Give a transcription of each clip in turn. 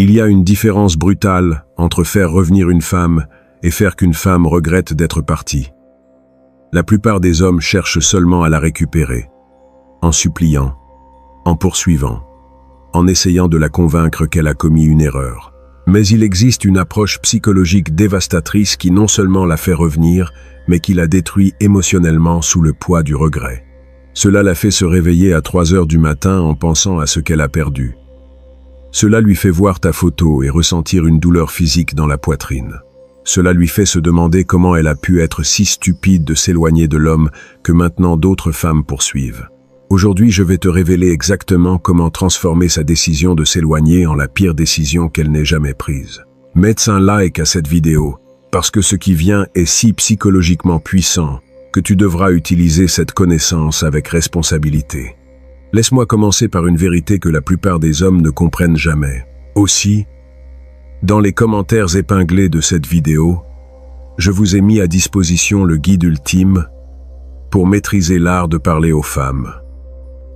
Il y a une différence brutale entre faire revenir une femme et faire qu'une femme regrette d'être partie. La plupart des hommes cherchent seulement à la récupérer, en suppliant, en poursuivant, en essayant de la convaincre qu'elle a commis une erreur. Mais il existe une approche psychologique dévastatrice qui non seulement la fait revenir, mais qui la détruit émotionnellement sous le poids du regret. Cela la fait se réveiller à 3 heures du matin en pensant à ce qu'elle a perdu. Cela lui fait voir ta photo et ressentir une douleur physique dans la poitrine. Cela lui fait se demander comment elle a pu être si stupide de s'éloigner de l'homme que maintenant d'autres femmes poursuivent. Aujourd'hui, je vais te révéler exactement comment transformer sa décision de s'éloigner en la pire décision qu'elle n'ait jamais prise. Mets un like à cette vidéo, parce que ce qui vient est si psychologiquement puissant que tu devras utiliser cette connaissance avec responsabilité. Laisse-moi commencer par une vérité que la plupart des hommes ne comprennent jamais. Aussi, dans les commentaires épinglés de cette vidéo, je vous ai mis à disposition le guide ultime pour maîtriser l'art de parler aux femmes.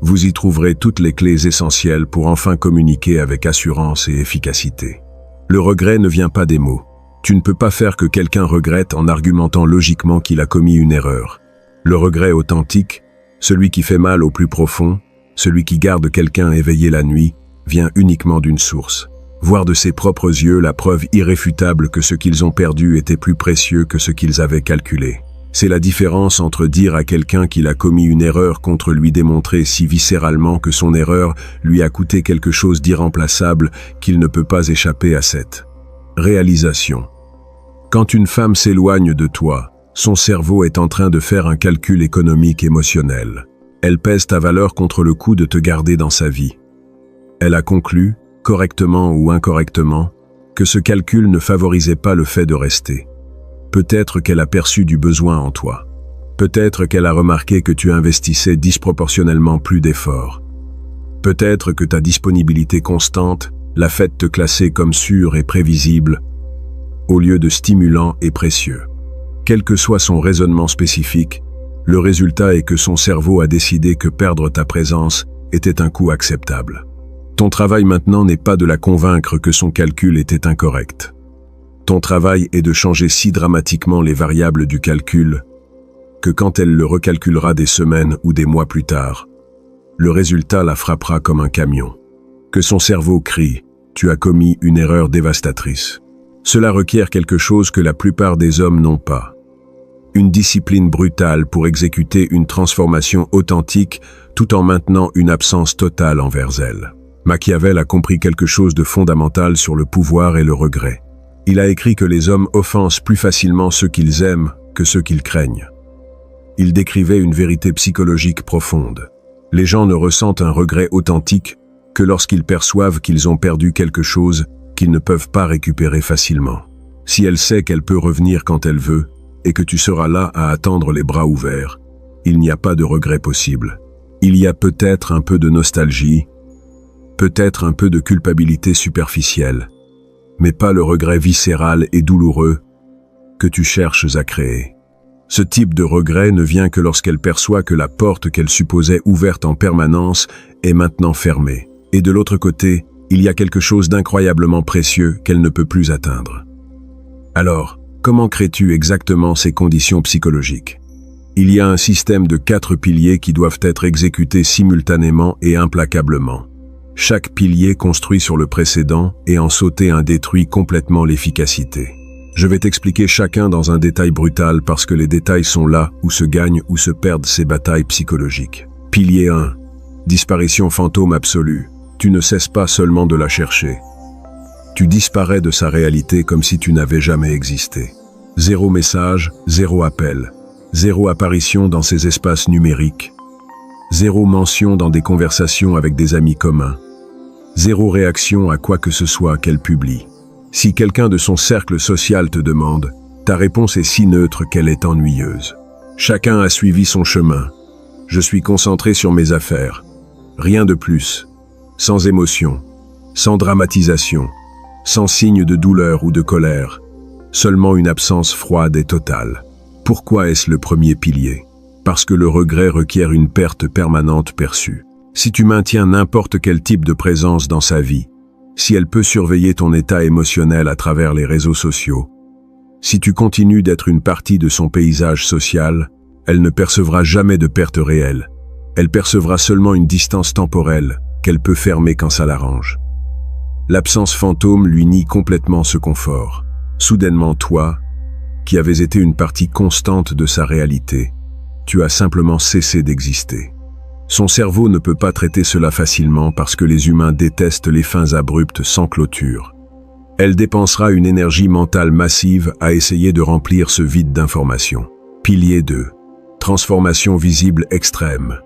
Vous y trouverez toutes les clés essentielles pour enfin communiquer avec assurance et efficacité. Le regret ne vient pas des mots. Tu ne peux pas faire que quelqu'un regrette en argumentant logiquement qu'il a commis une erreur. Le regret authentique, celui qui fait mal au plus profond, celui qui garde quelqu'un éveillé la nuit, vient uniquement d'une source. Voir de ses propres yeux la preuve irréfutable que ce qu'ils ont perdu était plus précieux que ce qu'ils avaient calculé. C'est la différence entre dire à quelqu'un qu'il a commis une erreur contre lui démontrer si viscéralement que son erreur lui a coûté quelque chose d'irremplaçable qu'il ne peut pas échapper à cette réalisation. Quand une femme s'éloigne de toi, son cerveau est en train de faire un calcul économique émotionnel. Elle pèse ta valeur contre le coût de te garder dans sa vie. Elle a conclu, correctement ou incorrectement, que ce calcul ne favorisait pas le fait de rester. Peut-être qu'elle a perçu du besoin en toi. Peut-être qu'elle a remarqué que tu investissais disproportionnellement plus d'efforts. Peut-être que ta disponibilité constante l'a fait te classer comme sûr et prévisible, au lieu de stimulant et précieux. Quel que soit son raisonnement spécifique, le résultat est que son cerveau a décidé que perdre ta présence était un coût acceptable. Ton travail maintenant n'est pas de la convaincre que son calcul était incorrect. Ton travail est de changer si dramatiquement les variables du calcul que quand elle le recalculera des semaines ou des mois plus tard, le résultat la frappera comme un camion. Que son cerveau crie « Tu as commis une erreur dévastatrice ». Cela requiert quelque chose que la plupart des hommes n'ont pas. Une discipline brutale pour exécuter une transformation authentique tout en maintenant une absence totale envers elle. Machiavel a compris quelque chose de fondamental sur le pouvoir et le regret. Il a écrit que les hommes offensent plus facilement ceux qu'ils aiment que ceux qu'ils craignent. Il décrivait une vérité psychologique profonde. Les gens ne ressentent un regret authentique que lorsqu'ils perçoivent qu'ils ont perdu quelque chose qu'ils ne peuvent pas récupérer facilement. Si elle sait qu'elle peut revenir quand elle veut et que tu seras là à attendre les bras ouverts, il n'y a pas de regret possible. Il y a peut-être un peu de nostalgie, peut-être un peu de culpabilité superficielle, mais pas le regret viscéral et douloureux que tu cherches à créer. Ce type de regret ne vient que lorsqu'elle perçoit que la porte qu'elle supposait ouverte en permanence est maintenant fermée. Et de l'autre côté, il y a quelque chose d'incroyablement précieux qu'elle ne peut plus atteindre. Alors, comment crées-tu exactement ces conditions psychologiques? Il y a un système de 4 piliers qui doivent être exécutés simultanément et implacablement. Chaque pilier construit sur le précédent et en sauter un détruit complètement l'efficacité. Je vais t'expliquer chacun dans un détail brutal parce que les détails sont là où se gagnent ou se perdent ces batailles psychologiques. Pilier 1. Disparition fantôme absolue. Tu ne cesses pas seulement de la chercher. Tu disparais de sa réalité comme si tu n'avais jamais existé. 0 message, 0 appel. 0 apparition dans ces espaces numériques. 0 mention dans des conversations avec des amis communs. 0 réaction à quoi que ce soit qu'elle publie. Si quelqu'un de son cercle social te demande, ta réponse est si neutre qu'elle est ennuyeuse. Chacun a suivi son chemin. Je suis concentré sur mes affaires. Rien de plus. Sans émotion, sans dramatisation, sans signe de douleur ou de colère. Seulement une absence froide et totale. Pourquoi est-ce le premier pilier? Parce que le regret requiert une perte permanente perçue. Si tu maintiens n'importe quel type de présence dans sa vie, si elle peut surveiller ton état émotionnel à travers les réseaux sociaux, si tu continues d'être une partie de son paysage social, elle ne percevra jamais de perte réelle. Elle percevra seulement une distance temporelle qu'elle peut fermer quand ça l'arrange. L'absence fantôme lui nie complètement ce confort. Soudainement, toi, qui avais été une partie constante de sa réalité, tu as simplement cessé d'exister. Son cerveau ne peut pas traiter cela facilement parce que les humains détestent les fins abruptes sans clôture. Elle dépensera une énergie mentale massive à essayer de remplir ce vide d'informations. Pilier 2. Transformation visible extrême.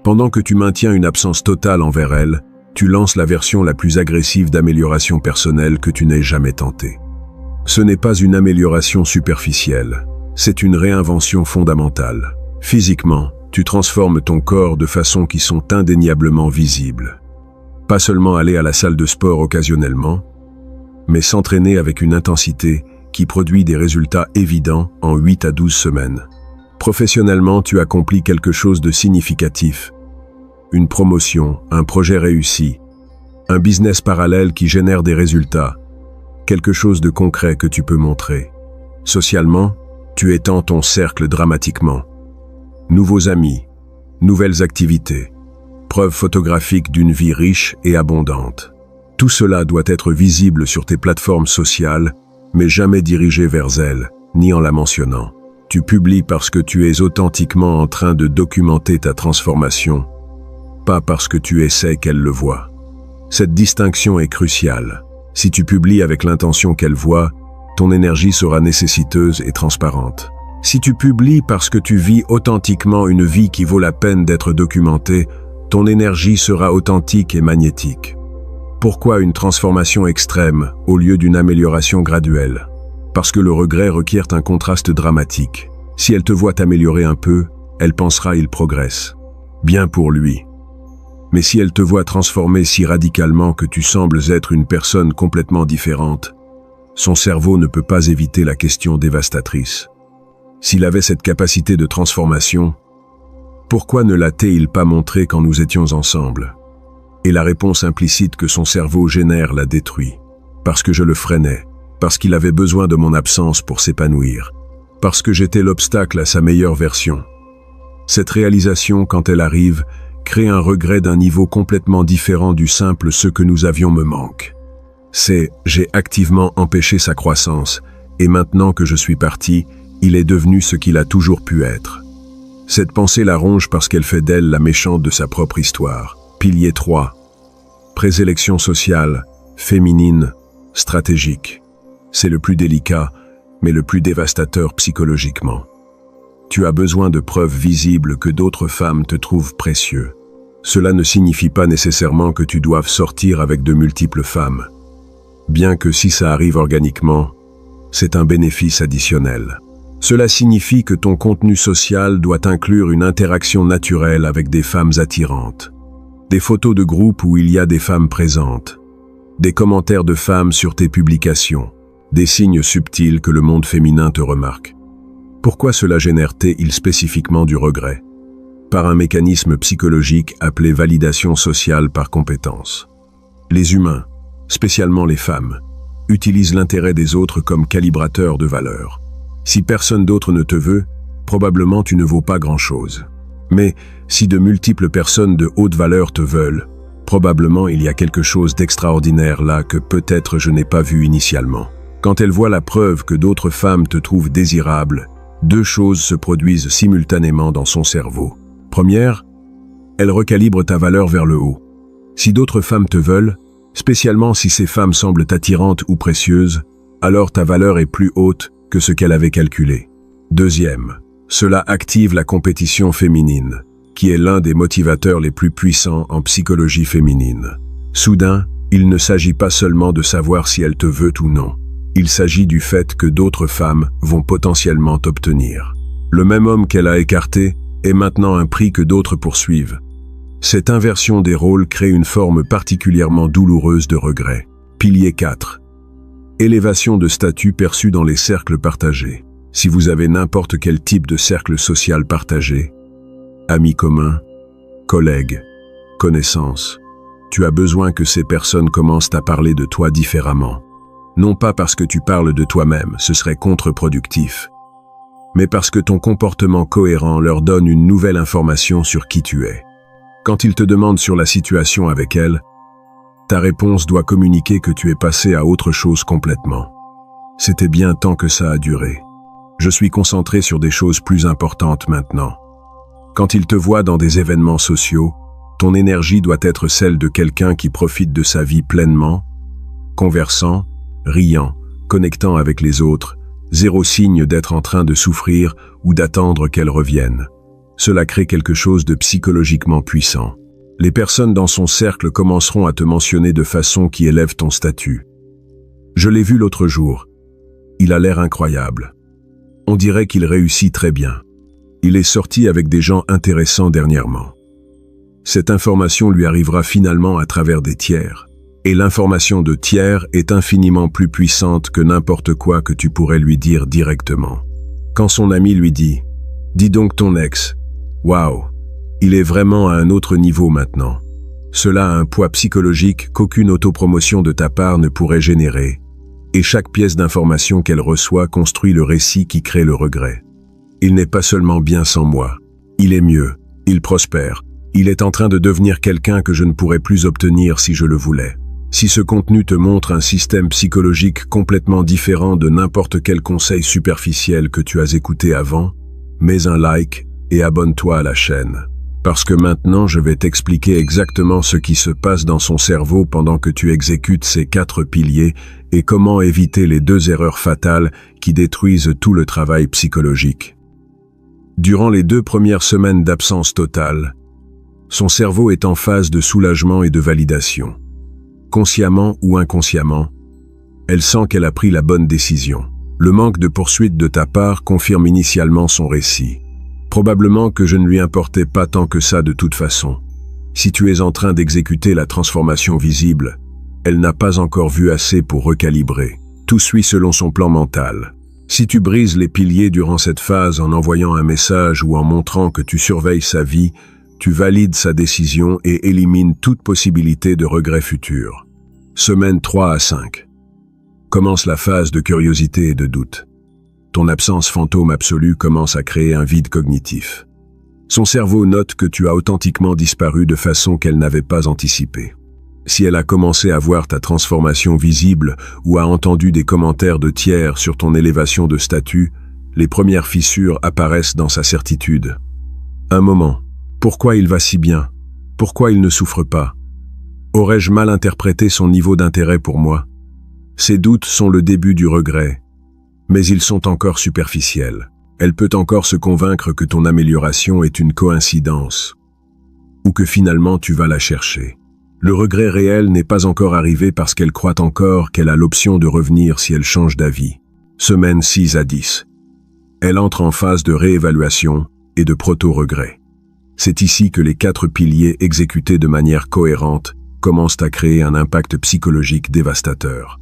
Pendant que tu maintiens une absence totale envers elle, tu lances la version la plus agressive d'amélioration personnelle que tu n'aies jamais tentée. Ce n'est pas une amélioration superficielle, c'est une réinvention fondamentale. Physiquement, tu transformes ton corps de façons qui sont indéniablement visibles. Pas seulement aller à la salle de sport occasionnellement, mais s'entraîner avec une intensité qui produit des résultats évidents en 8 à 12 semaines. Professionnellement, tu accomplis quelque chose de significatif. Une promotion, un projet réussi, un business parallèle qui génère des résultats, quelque chose de concret que tu peux montrer. Socialement, tu étends ton cercle dramatiquement. Nouveaux amis, nouvelles activités, preuves photographiques d'une vie riche et abondante. Tout cela doit être visible sur tes plateformes sociales, mais jamais dirigé vers elles, ni en la mentionnant. Tu publies parce que tu es authentiquement en train de documenter ta transformation, pas parce que tu essaies qu'elle le voie. Cette distinction est cruciale. Si tu publies avec l'intention qu'elle voie, ton énergie sera nécessiteuse et transparente. Si tu publies parce que tu vis authentiquement une vie qui vaut la peine d'être documentée, ton énergie sera authentique et magnétique. Pourquoi une transformation extrême au lieu d'une amélioration graduelle? Parce que le regret requiert un contraste dramatique. Si elle te voit t'améliorer un peu, elle pensera il progresse. Bien pour lui. Mais si elle te voit transformer si radicalement que tu sembles être une personne complètement différente, son cerveau ne peut pas éviter la question dévastatrice. S'il avait cette capacité de transformation, pourquoi ne l'a-t-il pas montré quand nous étions ensemble? Et la réponse implicite que son cerveau génère l'a détruit. Parce que je le freinais, parce qu'il avait besoin de mon absence pour s'épanouir, parce que j'étais l'obstacle à sa meilleure version. Cette réalisation, quand elle arrive, crée un regret d'un niveau complètement différent du simple « ce que nous avions me manque ». C'est « j'ai activement empêché sa croissance, et maintenant que je suis parti, il est devenu ce qu'il a toujours pu être ». Cette pensée la ronge parce qu'elle fait d'elle la méchante de sa propre histoire. Pilier 3. Présélection sociale, féminine, stratégique. C'est le plus délicat, mais le plus dévastateur psychologiquement. Tu as besoin de preuves visibles que d'autres femmes te trouvent précieux. Cela ne signifie pas nécessairement que tu doives sortir avec de multiples femmes. Bien que si ça arrive organiquement, c'est un bénéfice additionnel. Cela signifie que ton contenu social doit inclure une interaction naturelle avec des femmes attirantes. Des photos de groupe où il y a des femmes présentes. Des commentaires de femmes sur tes publications. Des signes subtils que le monde féminin te remarque. Pourquoi cela génère-t-il spécifiquement du regret? Par un mécanisme psychologique appelé validation sociale par compétence. Les humains, spécialement les femmes, utilisent l'intérêt des autres comme calibrateur de valeur. Si personne d'autre ne te veut, probablement tu ne vaux pas grand-chose. Mais si de multiples personnes de haute valeur te veulent, probablement il y a quelque chose d'extraordinaire là que peut-être je n'ai pas vu initialement. Quand elle voit la preuve que d'autres femmes te trouvent désirable, deux choses se produisent simultanément dans son cerveau. Première, elle recalibre ta valeur vers le haut. Si d'autres femmes te veulent, spécialement si ces femmes semblent attirantes ou précieuses, alors ta valeur est plus haute que ce qu'elle avait calculé. Deuxième, cela active la compétition féminine, qui est l'un des motivateurs les plus puissants en psychologie féminine. Soudain, il ne s'agit pas seulement de savoir si elle te veut ou non. Il s'agit du fait que d'autres femmes vont potentiellement t'obtenir. Le même homme qu'elle a écarté est maintenant un prix que d'autres poursuivent. Cette inversion des rôles crée une forme particulièrement douloureuse de regret. Pilier 4. Élévation de statut perçue dans les cercles partagés. Si vous avez n'importe quel type de cercle social partagé, amis communs, collègues, connaissances, tu as besoin que ces personnes commencent à parler de toi différemment. Non pas parce que tu parles de toi-même, ce serait contre-productif, mais parce que ton comportement cohérent leur donne une nouvelle information sur qui tu es. Quand ils te demandent sur la situation avec elles, ta réponse doit communiquer que tu es passé à autre chose complètement. C'était bien tant que ça a duré. Je suis concentré sur des choses plus importantes maintenant. Quand ils te voient dans des événements sociaux, ton énergie doit être celle de quelqu'un qui profite de sa vie pleinement, conversant, riant, connectant avec les autres, zéro signe d'être en train de souffrir ou d'attendre qu'elle revienne. Cela crée quelque chose de psychologiquement puissant. Les personnes dans son cercle commenceront à te mentionner de façon qui élève ton statut. Je l'ai vu l'autre jour. Il a l'air incroyable. On dirait qu'il réussit très bien. Il est sorti avec des gens intéressants dernièrement. Cette information lui arrivera finalement à travers des tiers. Et l'information de tiers est infiniment plus puissante que n'importe quoi que tu pourrais lui dire directement. Quand son ami lui dit « Dis donc ton ex, waouh, il est vraiment à un autre niveau maintenant », cela a un poids psychologique qu'aucune autopromotion de ta part ne pourrait générer. Et chaque pièce d'information qu'elle reçoit construit le récit qui crée le regret. Il n'est pas seulement bien sans moi. Il est mieux, il prospère. Il est en train de devenir quelqu'un que je ne pourrais plus obtenir si je le voulais. Si ce contenu te montre un système psychologique complètement différent de n'importe quel conseil superficiel que tu as écouté avant, mets un like et abonne-toi à la chaîne. Parce que maintenant je vais t'expliquer exactement ce qui se passe dans son cerveau pendant que tu exécutes ces 4 piliers et comment éviter les 2 erreurs fatales qui détruisent tout le travail psychologique. Durant les 2 premières semaines d'absence totale, son cerveau est en phase de soulagement et de validation. Consciemment ou inconsciemment, elle sent qu'elle a pris la bonne décision. Le manque de poursuite de ta part confirme initialement son récit. Probablement que je ne lui importais pas tant que ça de toute façon. Si tu es en train d'exécuter la transformation visible, elle n'a pas encore vu assez pour recalibrer. Tout suit selon son plan mental. Si tu brises les piliers durant cette phase en envoyant un message ou en montrant que tu surveilles sa vie, tu valides sa décision et élimines toute possibilité de regret futur. Semaine 3 à 5. Commence la phase de curiosité et de doute. Ton absence fantôme absolue commence à créer un vide cognitif. Son cerveau note que tu as authentiquement disparu de façon qu'elle n'avait pas anticipée. Si elle a commencé à voir ta transformation visible ou a entendu des commentaires de tiers sur ton élévation de statut, les premières fissures apparaissent dans sa certitude. Un moment. Pourquoi il va si bien? Pourquoi il ne souffre pas? Aurais-je mal interprété son niveau d'intérêt pour moi? Ces doutes sont le début du regret, mais ils sont encore superficiels. Elle peut encore se convaincre que ton amélioration est une coïncidence, ou que finalement tu vas la chercher. Le regret réel n'est pas encore arrivé parce qu'elle croit encore qu'elle a l'option de revenir si elle change d'avis. Semaine 6 à 10. Elle entre en phase de réévaluation et de proto-regret. C'est ici que les 4 piliers exécutés de manière cohérente commencent à créer un impact psychologique dévastateur.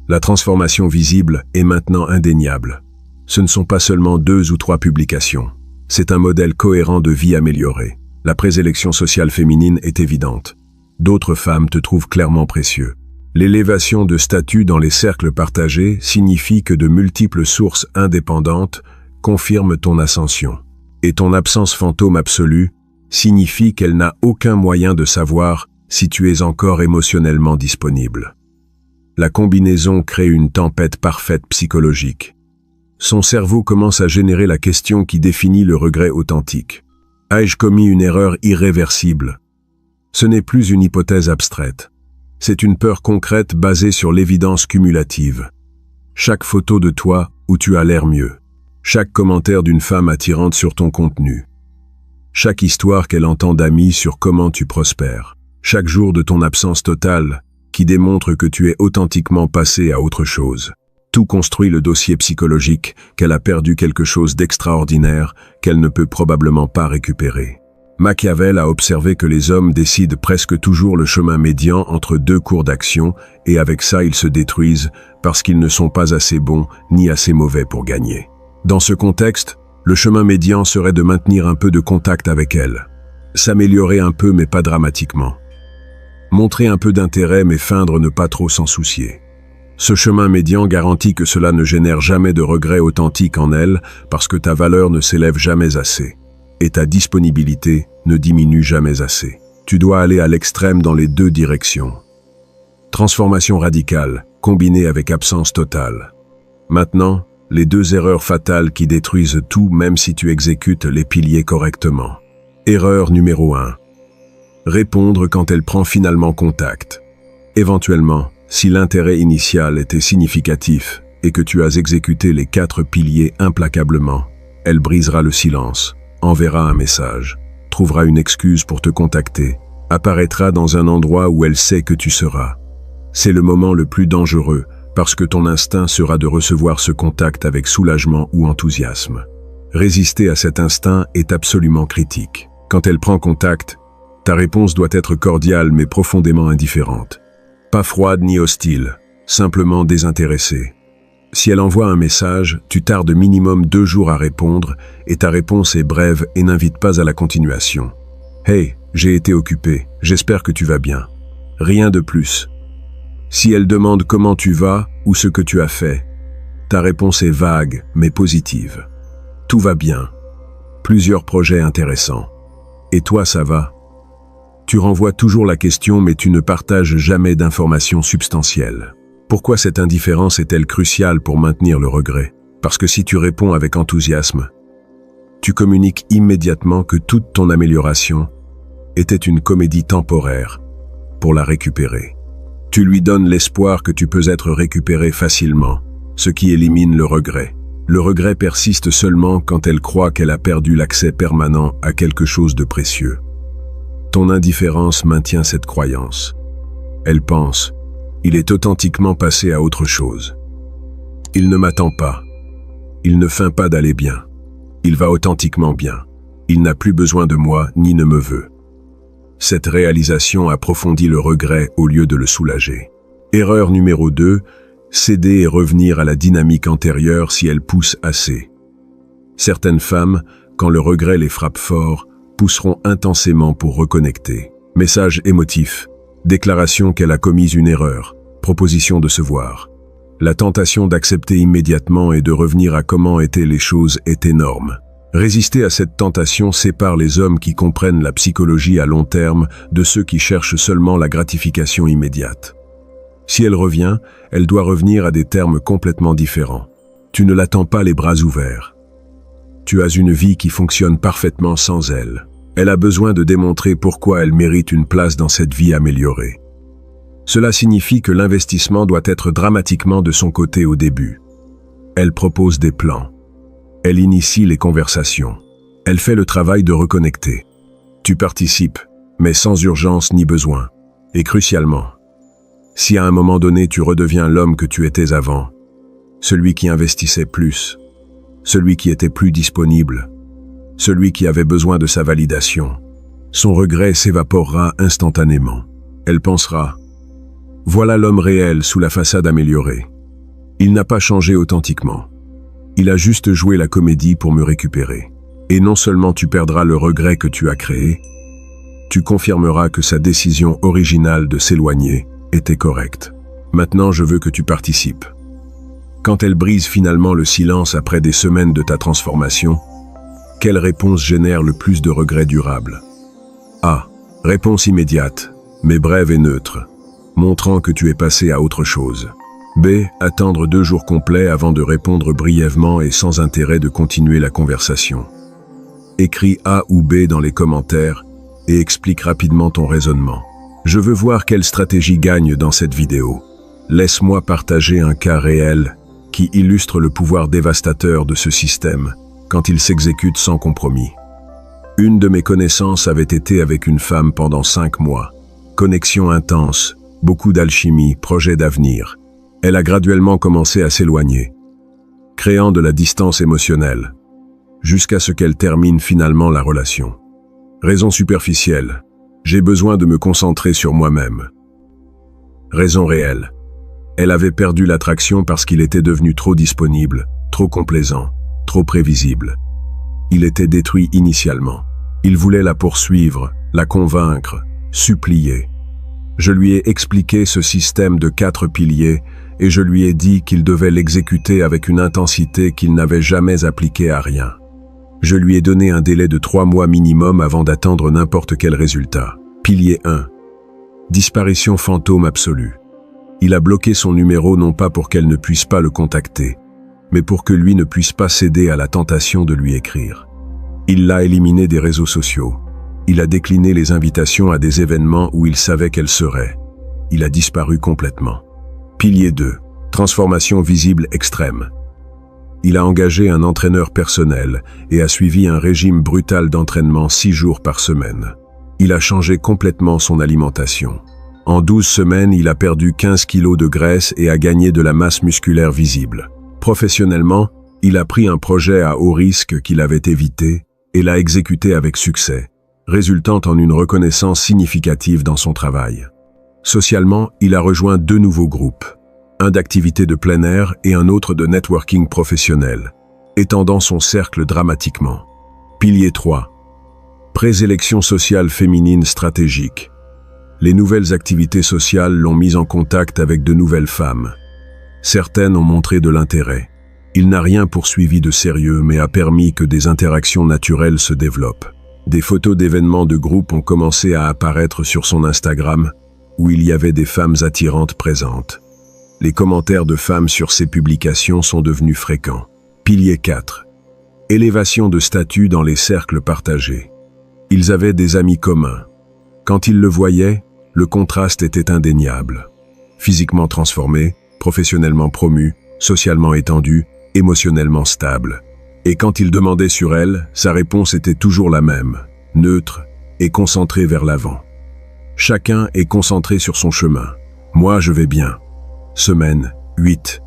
La transformation visible est maintenant indéniable. Ce ne sont pas seulement 2 ou 3 publications. C'est un modèle cohérent de vie améliorée. La présélection sociale féminine est évidente. D'autres femmes te trouvent clairement précieux. L'élévation de statut dans les cercles partagés signifie que de multiples sources indépendantes confirment ton ascension. Et ton absence fantôme absolue signifie qu'elle n'a aucun moyen de savoir si tu es encore émotionnellement disponible. La combinaison crée une tempête parfaite psychologique. Son cerveau commence à générer la question qui définit le regret authentique. Ai-je commis une erreur irréversible? Ce n'est plus une hypothèse abstraite. C'est une peur concrète basée sur l'évidence cumulative. Chaque photo de toi où tu as l'air mieux. Chaque commentaire d'une femme attirante sur ton contenu. Chaque histoire qu'elle entend d'amis sur comment tu prospères. Chaque jour de ton absence totale qui démontre que tu es authentiquement passé à autre chose. Tout construit le dossier psychologique qu'elle a perdu quelque chose d'extraordinaire qu'elle ne peut probablement pas récupérer. Machiavel a observé que les hommes décident presque toujours le chemin médian entre 2 cours d'action et avec ça ils se détruisent parce qu'ils ne sont pas assez bons ni assez mauvais pour gagner. Dans ce contexte, le chemin médian serait de maintenir un peu de contact avec elle. S'améliorer un peu mais pas dramatiquement. Montrer un peu d'intérêt mais feindre ne pas trop s'en soucier. Ce chemin médian garantit que cela ne génère jamais de regrets authentiques en elle parce que ta valeur ne s'élève jamais assez. Et ta disponibilité ne diminue jamais assez. Tu dois aller à l'extrême dans les deux directions. Transformation radicale, combinée avec absence totale. Maintenant, les deux erreurs fatales qui détruisent tout même si tu exécutes les piliers correctement. Erreur numéro 1. Répondre quand elle prend finalement contact. Éventuellement, si l'intérêt initial était significatif et que tu as exécuté les 4 piliers implacablement, elle brisera le silence, enverra un message, trouvera une excuse pour te contacter, apparaîtra dans un endroit où elle sait que tu seras. C'est le moment le plus dangereux parce que ton instinct sera de recevoir ce contact avec soulagement ou enthousiasme. Résister à cet instinct est absolument critique. Quand elle prend contact, ta réponse doit être cordiale mais profondément indifférente. Pas froide ni hostile, simplement désintéressée. Si elle envoie un message, tu tardes minimum 2 jours à répondre et ta réponse est brève et n'invite pas à la continuation. « Hey, j'ai été occupé, j'espère que tu vas bien. » Rien de plus. Si elle demande comment tu vas ou ce que tu as fait, ta réponse est vague mais positive. Tout va bien. Plusieurs projets intéressants. Et toi, ça va? Tu renvoies toujours la question mais tu ne partages jamais d'informations substantielles. Pourquoi cette indifférence est-elle cruciale pour maintenir le regret? Parce que si tu réponds avec enthousiasme, tu communiques immédiatement que toute ton amélioration était une comédie temporaire pour la récupérer. Tu lui donnes l'espoir que tu peux être récupéré facilement, ce qui élimine le regret. Le regret persiste seulement quand elle croit qu'elle a perdu l'accès permanent à quelque chose de précieux. Ton indifférence maintient cette croyance. Elle pense, il est authentiquement passé à autre chose. Il ne m'attend pas. Il ne feint pas d'aller bien. Il va authentiquement bien. Il n'a plus besoin de moi ni ne me veut. Cette réalisation approfondit le regret au lieu de le soulager. Erreur numéro 2, céder et revenir à la dynamique antérieure si elle pousse assez. Certaines femmes, quand le regret les frappe fort, pousseront intensément pour reconnecter. Message émotif, déclaration qu'elle a commis une erreur, proposition de se voir. La tentation d'accepter immédiatement et de revenir à comment étaient les choses est énorme. Résister à cette tentation sépare les hommes qui comprennent la psychologie à long terme de ceux qui cherchent seulement la gratification immédiate. Si elle revient, elle doit revenir à des termes complètement différents. Tu ne l'attends pas les bras ouverts. Tu as une vie qui fonctionne parfaitement sans elle. Elle a besoin de démontrer pourquoi elle mérite une place dans cette vie améliorée. Cela signifie que l'investissement doit être dramatiquement de son côté au début. Elle propose des plans. Elle initie les conversations. Elle fait le travail de reconnecter. Tu participes, mais sans urgence ni besoin. Et crucialement, si à un moment donné tu redeviens l'homme que tu étais avant, celui qui investissait plus, celui qui était plus disponible, celui qui avait besoin de sa validation, son regret s'évaporera instantanément. Elle pensera, voilà l'homme réel sous la façade améliorée. Il n'a pas changé authentiquement. Il a juste joué la comédie pour me récupérer. Et non seulement tu perdras le regret que tu as créé, tu confirmeras que sa décision originale de s'éloigner était correcte. Maintenant, je veux que tu participes. Quand elle brise finalement le silence après des semaines de ta transformation, quelle réponse génère le plus de regrets durables? A. Réponse immédiate, mais brève et neutre, montrant que tu es passé à autre chose. B. Attendre 2 jours complets avant de répondre brièvement et sans intérêt de continuer la conversation. Écris A ou B dans les commentaires et explique rapidement ton raisonnement. Je veux voir quelle stratégie gagne dans cette vidéo. Laisse-moi partager un cas réel qui illustre le pouvoir dévastateur de ce système quand il s'exécute sans compromis. Une de mes connaissances avait été avec une femme pendant 5 mois. Connexion intense, beaucoup d'alchimie, projet d'avenir. Elle a graduellement commencé à s'éloigner, créant de la distance émotionnelle, jusqu'à ce qu'elle termine finalement la relation. Raison superficielle, j'ai besoin de me concentrer sur moi-même. Raison réelle, elle avait perdu l'attraction parce qu'il était devenu trop disponible, trop complaisant, trop prévisible. Il était détruit initialement. Il voulait la poursuivre, la convaincre, supplier. Je lui ai expliqué ce système de 4 piliers et je lui ai dit qu'il devait l'exécuter avec une intensité qu'il n'avait jamais appliquée à rien. Je lui ai donné un délai de 3 mois minimum avant d'attendre n'importe quel résultat. Pilier 1. Disparition fantôme absolue. Il a bloqué son numéro non pas pour qu'elle ne puisse pas le contacter, mais pour que lui ne puisse pas céder à la tentation de lui écrire. Il l'a éliminé des réseaux sociaux. Il a décliné les invitations à des événements où il savait qu'elle serait. Il a disparu complètement. Pilier 2. Transformation visible extrême. Il a engagé un entraîneur personnel et a suivi un régime brutal d'entraînement 6 jours par semaine. Il a changé complètement son alimentation. En 12 semaines, il a perdu 15 kilos de graisse et a gagné de la masse musculaire visible. Professionnellement, il a pris un projet à haut risque qu'il avait évité et l'a exécuté avec succès, résultant en une reconnaissance significative dans son travail. Socialement, il a rejoint 2 nouveaux groupes, un d'activité de plein air et un autre de networking professionnel, étendant son cercle dramatiquement. Pilier 3. Présélection sociale féminine stratégique. Les nouvelles activités sociales l'ont mis en contact avec de nouvelles femmes. Certaines ont montré de l'intérêt. Il n'a rien poursuivi de sérieux mais a permis que des interactions naturelles se développent. Des photos d'événements de groupe ont commencé à apparaître sur son Instagram, où il y avait des femmes attirantes présentes. Les commentaires de femmes sur ses publications sont devenus fréquents. Pilier 4. Élévation de statut dans les cercles partagés. Ils avaient des amis communs. Quand ils le voyaient, le contraste était indéniable. Physiquement transformé, professionnellement promu, socialement étendu, émotionnellement stable. Et quand il demandait sur elle, sa réponse était toujours la même, neutre et concentrée vers l'avant. Chacun est concentré sur son chemin. Moi, je vais bien. Semaine 8.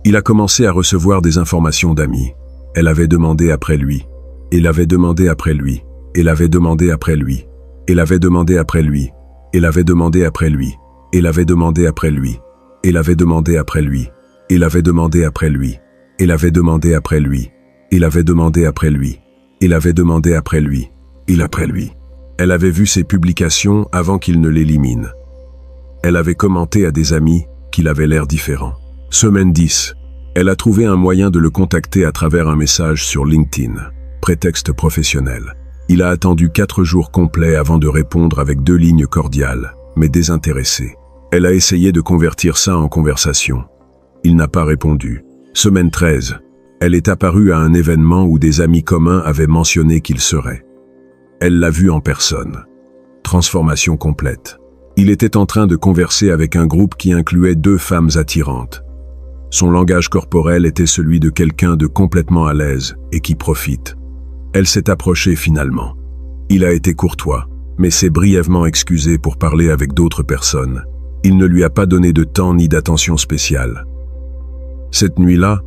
Il a commencé à recevoir des informations d'amis. Elle avait demandé après lui. Il avait demandé après lui. Elle avait demandé après lui. Elle avait demandé après lui. Elle avait demandé après lui. Elle avait demandé après lui. Elle avait demandé après lui. Elle avait demandé après lui. Elle avait demandé après lui. Il avait demandé après lui. Il avait demandé après lui. Il après lui. Elle avait vu ses publications avant qu'il ne l'élimine. Elle avait commenté à des amis qu'il avait l'air différent. Semaine 10. Elle a trouvé un moyen de le contacter à travers un message sur LinkedIn. Prétexte professionnel. Il a attendu 4 jours complets avant de répondre avec 2 lignes cordiales, mais désintéressées. Elle a essayé de convertir ça en conversation. Il n'a pas répondu. Semaine 13. Elle est apparue à un événement où des amis communs avaient mentionné qu'il serait. Elle l'a vu en personne. Transformation complète. Il était en train de converser avec un groupe qui incluait 2 femmes attirantes. Son langage corporel était celui de quelqu'un de complètement à l'aise et qui profite. Elle s'est approchée finalement. Il a été courtois, mais s'est brièvement excusé pour parler avec d'autres personnes. Il ne lui a pas donné de temps ni d'attention spéciale. Cette nuit-là,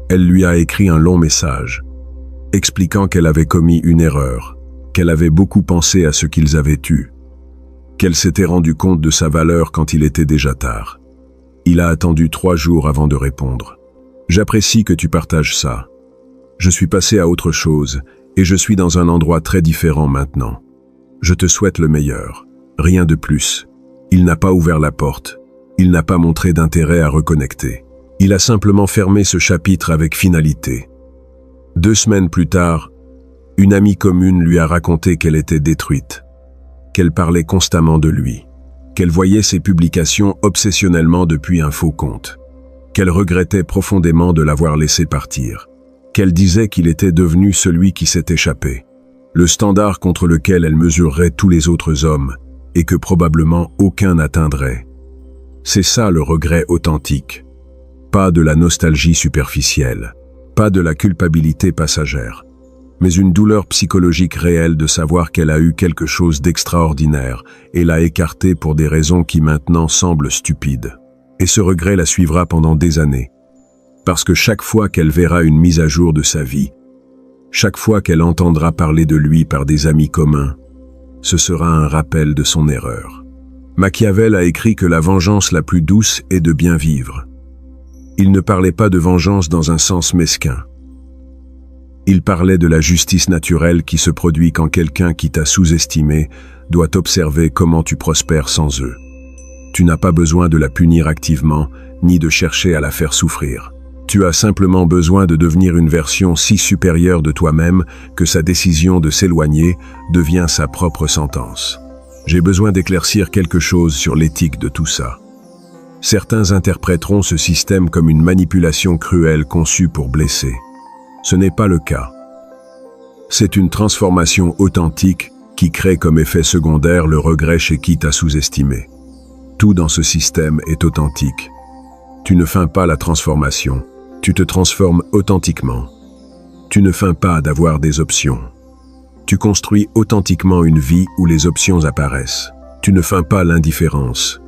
elle lui a écrit un long message, expliquant qu'elle avait commis une erreur, qu'elle avait beaucoup pensé à ce qu'ils avaient eu, qu'elle s'était rendu compte de sa valeur quand il était déjà tard. Il a attendu 3 jours avant de répondre. « J'apprécie que tu partages ça. Je suis passé à autre chose et je suis dans un endroit très différent maintenant. Je te souhaite le meilleur. Rien de plus. » Il n'a pas ouvert la porte. Il n'a pas montré d'intérêt à reconnecter. Il a simplement fermé ce chapitre avec finalité. 2 semaines plus tard, une amie commune lui a raconté qu'elle était détruite, qu'elle parlait constamment de lui, qu'elle voyait ses publications obsessionnellement depuis un faux compte, qu'elle regrettait profondément de l'avoir laissé partir, qu'elle disait qu'il était devenu celui qui s'est échappé, le standard contre lequel elle mesurerait tous les autres hommes et que probablement aucun n'atteindrait. C'est ça le regret authentique. Pas de la nostalgie superficielle, pas de la culpabilité passagère, mais une douleur psychologique réelle de savoir qu'elle a eu quelque chose d'extraordinaire et l'a écarté pour des raisons qui maintenant semblent stupides. Et ce regret la suivra pendant des années. Parce que chaque fois qu'elle verra une mise à jour de sa vie, chaque fois qu'elle entendra parler de lui par des amis communs, ce sera un rappel de son erreur. Machiavel a écrit que la vengeance la plus douce est de bien vivre. Il ne parlait pas de vengeance dans un sens mesquin. Il parlait de la justice naturelle qui se produit quand quelqu'un qui t'a sous-estimé doit observer comment tu prospères sans eux. Tu n'as pas besoin de la punir activement, ni de chercher à la faire souffrir. Tu as simplement besoin de devenir une version si supérieure de toi-même que sa décision de s'éloigner devient sa propre sentence. J'ai besoin d'éclaircir quelque chose sur l'éthique de tout ça. Certains interpréteront ce système comme une manipulation cruelle conçue pour blesser. Ce n'est pas le cas. C'est une transformation authentique qui crée comme effet secondaire le regret chez qui t'a sous-estimé. Tout dans ce système est authentique. Tu ne feins pas la transformation, tu te transformes authentiquement. Tu ne feins pas d'avoir des options. Tu construis authentiquement une vie où les options apparaissent. Tu ne feins pas l'indifférence.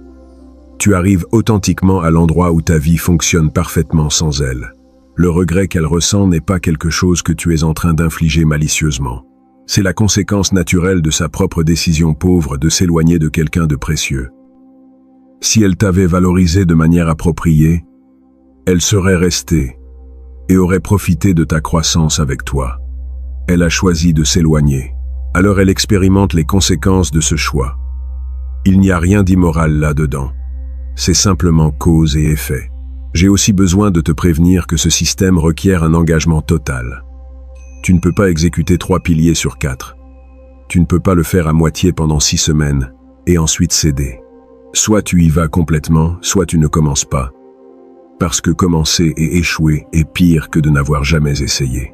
Tu arrives authentiquement à l'endroit où ta vie fonctionne parfaitement sans elle. Le regret qu'elle ressent n'est pas quelque chose que tu es en train d'infliger malicieusement. C'est la conséquence naturelle de sa propre décision pauvre de s'éloigner de quelqu'un de précieux. Si elle t'avait valorisé de manière appropriée, elle serait restée et aurait profité de ta croissance avec toi. Elle a choisi de s'éloigner. Alors elle expérimente les conséquences de ce choix. Il n'y a rien d'immoral là-dedans. C'est simplement cause et effet. J'ai aussi besoin de te prévenir que ce système requiert un engagement total. Tu ne peux pas exécuter 3 piliers sur 4. Tu ne peux pas le faire à moitié pendant 6 semaines et ensuite céder. Soit tu y vas complètement, soit tu ne commences pas. Parce que commencer et échouer est pire que de n'avoir jamais essayé.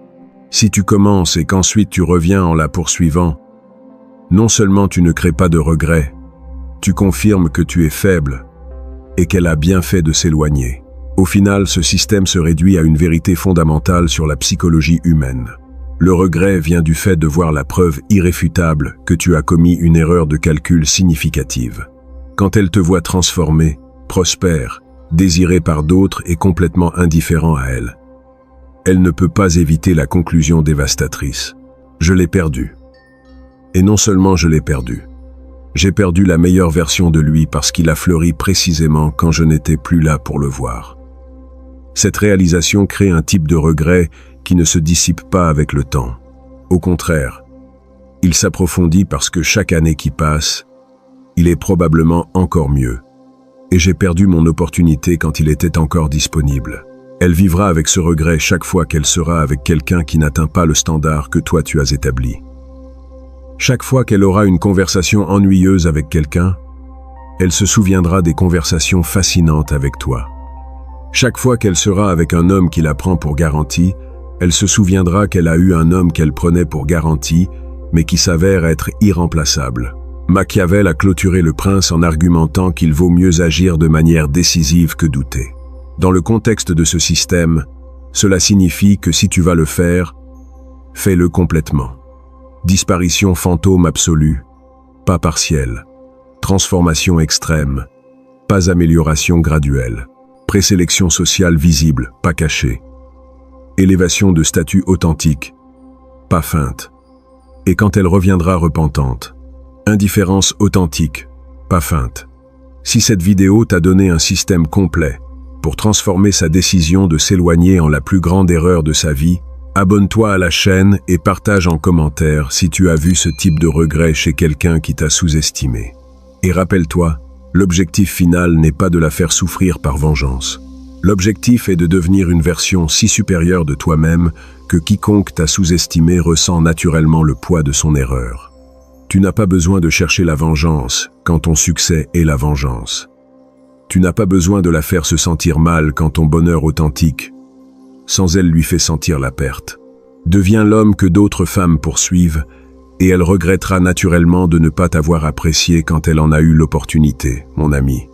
Si tu commences et qu'ensuite tu reviens en la poursuivant, non seulement tu ne crées pas de regrets, tu confirmes que tu es faible et qu'elle a bien fait de s'éloigner. Au final, ce système se réduit à une vérité fondamentale sur la psychologie humaine. Le regret vient du fait de voir la preuve irréfutable que tu as commis une erreur de calcul significative. Quand elle te voit transformé, prospère, désiré par d'autres et complètement indifférent à elle, elle ne peut pas éviter la conclusion dévastatrice. Je l'ai perdu. Et non seulement je l'ai perdu. J'ai perdu la meilleure version de lui parce qu'il a fleuri précisément quand je n'étais plus là pour le voir. Cette réalisation crée un type de regret qui ne se dissipe pas avec le temps. Au contraire, il s'approfondit parce que chaque année qui passe, il est probablement encore mieux. Et j'ai perdu mon opportunité quand il était encore disponible. Elle vivra avec ce regret chaque fois qu'elle sera avec quelqu'un qui n'atteint pas le standard que toi tu as établi. Chaque fois qu'elle aura une conversation ennuyeuse avec quelqu'un, elle se souviendra des conversations fascinantes avec toi. Chaque fois qu'elle sera avec un homme qui la prend pour garantie, elle se souviendra qu'elle a eu un homme qu'elle prenait pour garantie, mais qui s'avère être irremplaçable. Machiavel a clôturé le prince en argumentant qu'il vaut mieux agir de manière décisive que douter. Dans le contexte de ce système, cela signifie que si tu vas le faire, fais-le complètement. Disparition fantôme absolue, pas partielle. Transformation extrême, pas amélioration graduelle. Présélection sociale visible, pas cachée. Élévation de statut authentique, pas feinte. Et quand elle reviendra repentante, indifférence authentique, pas feinte. Si cette vidéo t'a donné un système complet pour transformer sa décision de s'éloigner en la plus grande erreur de sa vie, abonne-toi à la chaîne et partage en commentaire si tu as vu ce type de regret chez quelqu'un qui t'a sous-estimé. Et rappelle-toi, l'objectif final n'est pas de la faire souffrir par vengeance. L'objectif est de devenir une version si supérieure de toi-même que quiconque t'a sous-estimé ressent naturellement le poids de son erreur. Tu n'as pas besoin de chercher la vengeance quand ton succès est la vengeance. Tu n'as pas besoin de la faire se sentir mal quand ton bonheur authentique, sans elle, lui fait sentir la perte. Deviens l'homme que d'autres femmes poursuivent et elle regrettera naturellement de ne pas t'avoir apprécié quand elle en a eu l'opportunité, mon ami.